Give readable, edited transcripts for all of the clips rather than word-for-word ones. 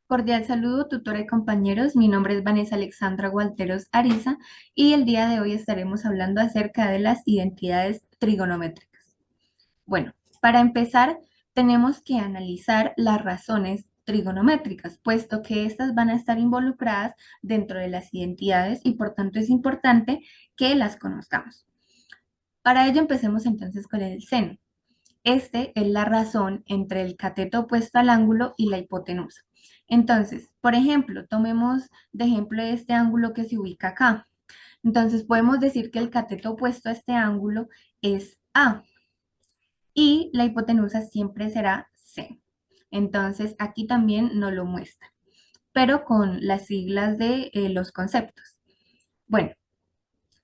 Cordial saludo, tutora y compañeros. Mi nombre es Vanessa Alexandra Gualteros Ariza y el día de hoy estaremos hablando acerca de las identidades trigonométricas. Bueno, para empezar, tenemos que analizar las razones trigonométricas, puesto que estas van a estar involucradas dentro de las identidades y por tanto es importante que las conozcamos. Para ello empecemos entonces con el seno. Este es la razón entre el cateto opuesto al ángulo y la hipotenusa. Entonces, por ejemplo, tomemos de ejemplo este ángulo que se ubica acá. Entonces, podemos decir que el cateto opuesto a este ángulo es A y la hipotenusa siempre será C. Entonces, aquí también nos lo muestra, pero con las siglas de los conceptos. Bueno,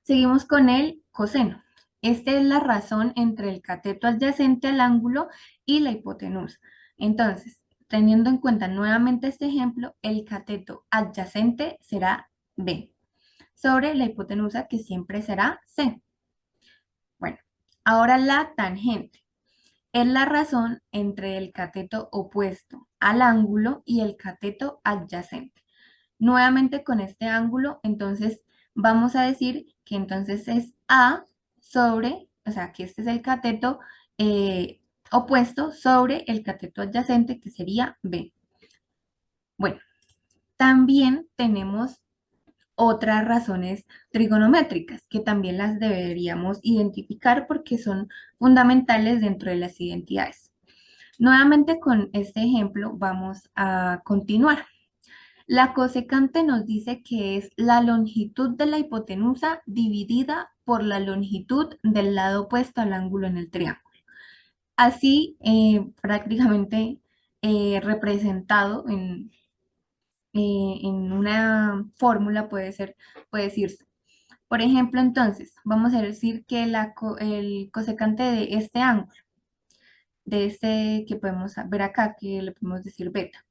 seguimos con el coseno. Esta es la razón entre el cateto adyacente al ángulo y la hipotenusa. Entonces, teniendo en cuenta nuevamente este ejemplo, el cateto adyacente será B sobre la hipotenusa que siempre será C. Bueno, ahora la tangente es la razón entre el cateto opuesto al ángulo y el cateto adyacente. Nuevamente con este ángulo, entonces vamos a decir que entonces es A sobre, o sea, que este es el cateto opuesto sobre el cateto adyacente, que sería B. Bueno, también tenemos otras razones trigonométricas que también las deberíamos identificar porque son fundamentales dentro de las identidades. Nuevamente con este ejemplo vamos a continuar. La cosecante nos dice que es la longitud de la hipotenusa dividida por la longitud del lado opuesto al ángulo en el triángulo. Así, prácticamente representado en una fórmula puede decirse. Por ejemplo, entonces, vamos a decir que el cosecante de este ángulo, de este que podemos ver acá, que le podemos decir beta.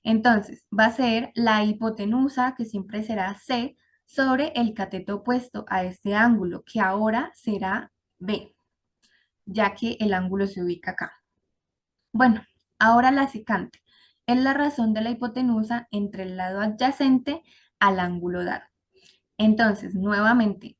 Entonces, va a ser la hipotenusa, que siempre será C, sobre el cateto opuesto a este ángulo, que ahora será B, ya que el ángulo se ubica acá. Bueno, ahora la secante es la razón de la hipotenusa entre el lado adyacente al ángulo dado. Entonces, nuevamente,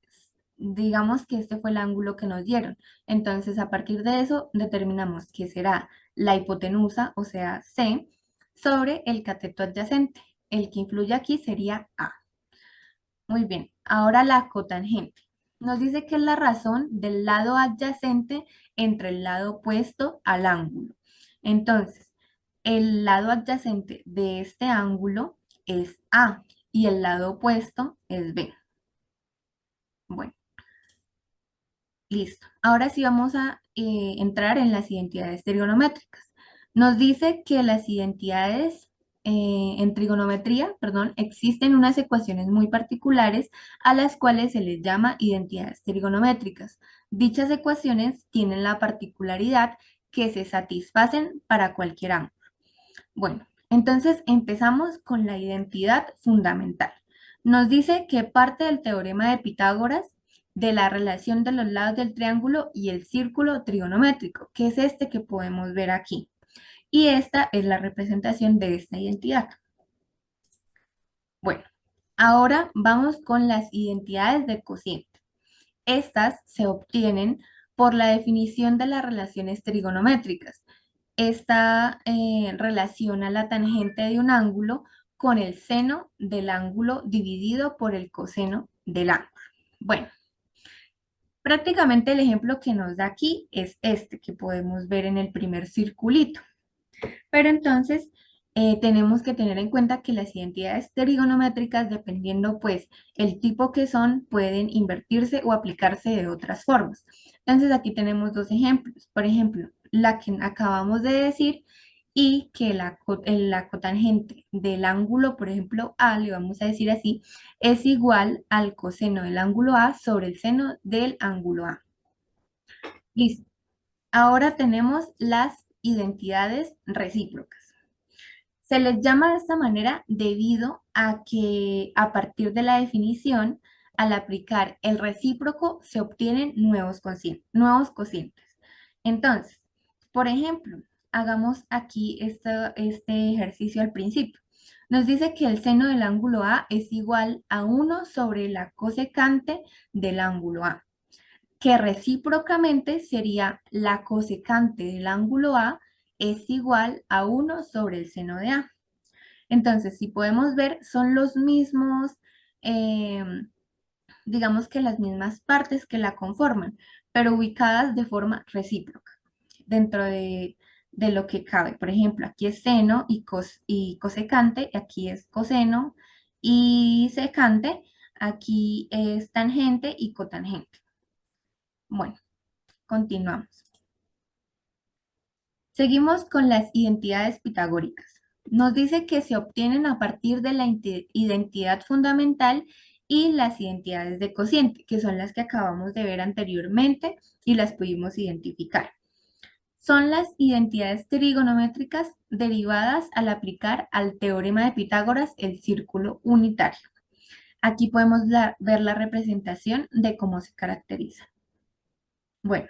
digamos que este fue el ángulo que nos dieron. Entonces, a partir de eso, determinamos que será la hipotenusa, o sea, C, sobre el cateto adyacente. El que influye aquí sería A. Muy bien, ahora la cotangente. Nos dice que es la razón del lado adyacente entre el lado opuesto al ángulo. Entonces, el lado adyacente de este ángulo es A y el lado opuesto es B. Bueno, listo. Ahora sí vamos a entrar en las identidades trigonométricas. Nos dice que las identidades en trigonometría, perdón, existen unas ecuaciones muy particulares a las cuales se les llama identidades trigonométricas. Dichas ecuaciones tienen la particularidad que se satisfacen para cualquier ángulo. Bueno, entonces empezamos con la identidad fundamental. Nos dice que parte del teorema de Pitágoras de la relación de los lados del triángulo y el círculo trigonométrico, que es este que podemos ver aquí. Y esta es la representación de esta identidad. Bueno, ahora vamos con las identidades de cociente. Estas se obtienen por la definición de las relaciones trigonométricas. Esta relaciona la tangente de un ángulo con el seno del ángulo dividido por el coseno del ángulo. Bueno, prácticamente el ejemplo que nos da aquí es este que podemos ver en el primer circulito. Pero entonces tenemos que tener en cuenta que las identidades trigonométricas, dependiendo pues el tipo que son, pueden invertirse o aplicarse de otras formas. Entonces aquí tenemos dos ejemplos. Por ejemplo, la que acabamos de decir y que la cotangente del ángulo, por ejemplo, A, le vamos a decir así, es igual al coseno del ángulo A sobre el seno del ángulo A. Listo. Ahora tenemos las identidades recíprocas. Se les llama de esta manera debido a que a partir de la definición, al aplicar el recíproco, se obtienen nuevos cocientes. Entonces, por ejemplo, hagamos aquí este ejercicio al principio. Nos dice que el seno del ángulo A es igual a 1 sobre la cosecante del ángulo A, que recíprocamente sería la cosecante del ángulo A es igual a 1 sobre el seno de A. Entonces, si podemos ver, son los mismos, eh, digamos que las mismas partes que la conforman, pero ubicadas de forma recíproca dentro de lo que cabe. Por ejemplo, aquí es seno y cosecante, aquí es coseno y secante, aquí es tangente y cotangente. Bueno, continuamos. Seguimos con las identidades pitagóricas. Nos dice que se obtienen a partir de la identidad fundamental y las identidades de cociente, que son las que acabamos de ver anteriormente y las pudimos identificar. Son las identidades trigonométricas derivadas al aplicar al teorema de Pitágoras el círculo unitario. Aquí podemos ver la representación de cómo se caracteriza. Bueno,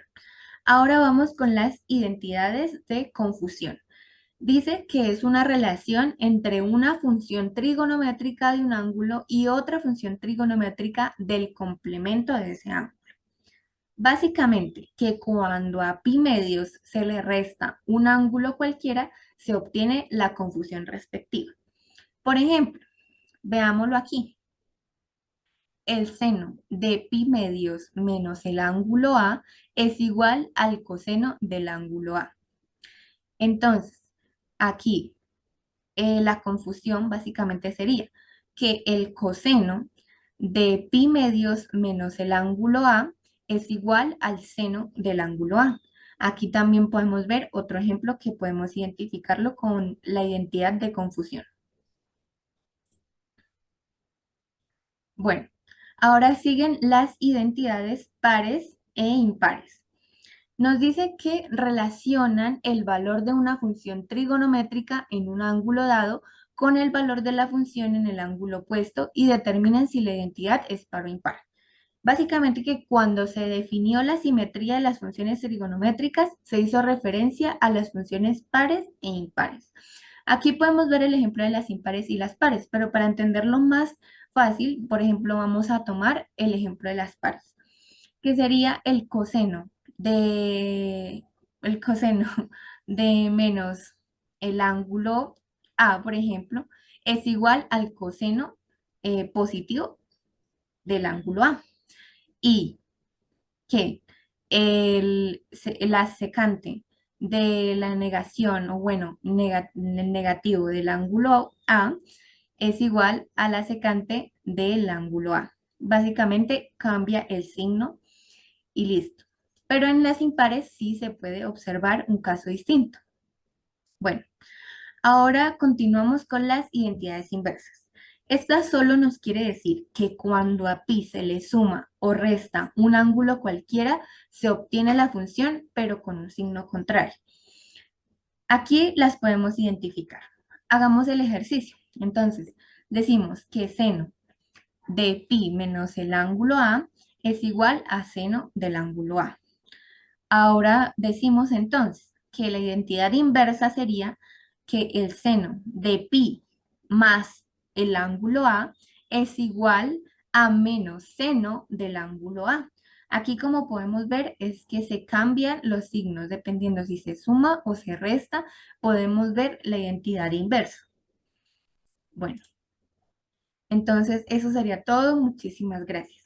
ahora vamos con las identidades de confusión. Dice que es una relación entre una función trigonométrica de un ángulo y otra función trigonométrica del complemento de ese ángulo. Básicamente, que cuando a pi medios se le resta un ángulo cualquiera, se obtiene la confusión respectiva. Por ejemplo, veámoslo aquí. El seno de pi medios menos el ángulo A es igual al coseno del ángulo A. Entonces, aquí la confusión básicamente sería que el coseno de pi medios menos el ángulo A es igual al seno del ángulo A. Aquí también podemos ver otro ejemplo que podemos identificarlo con la identidad de confusión. Bueno, ahora siguen las identidades pares e impares. Nos dice que relacionan el valor de una función trigonométrica en un ángulo dado con el valor de la función en el ángulo opuesto y determinan si la identidad es par o impar. Básicamente que cuando se definió la simetría de las funciones trigonométricas, se hizo referencia a las funciones pares e impares. Aquí podemos ver el ejemplo de las impares y las pares, pero para entenderlo más fácil, por ejemplo, vamos a tomar el ejemplo de las pares, que sería el coseno de menos el ángulo A, por ejemplo, es igual al coseno positivo del ángulo A. Y que la secante de la negación, o bueno, negativo del ángulo A es igual a la secante del ángulo A. Básicamente cambia el signo y listo. Pero en las impares sí se puede observar un caso distinto. Bueno, ahora continuamos con las identidades inversas. Esta solo nos quiere decir que cuando a pi se le suma o resta un ángulo cualquiera, se obtiene la función, pero con un signo contrario. Aquí las podemos identificar. Hagamos el ejercicio. Entonces, decimos que seno de pi menos el ángulo A es igual a seno del ángulo A. Ahora decimos entonces que la identidad inversa sería que el seno de pi más el ángulo A es igual a menos seno del ángulo A. Aquí como podemos ver es que se cambian los signos dependiendo si se suma o se resta. Podemos ver la identidad inversa. Bueno, entonces eso sería todo. Muchísimas gracias.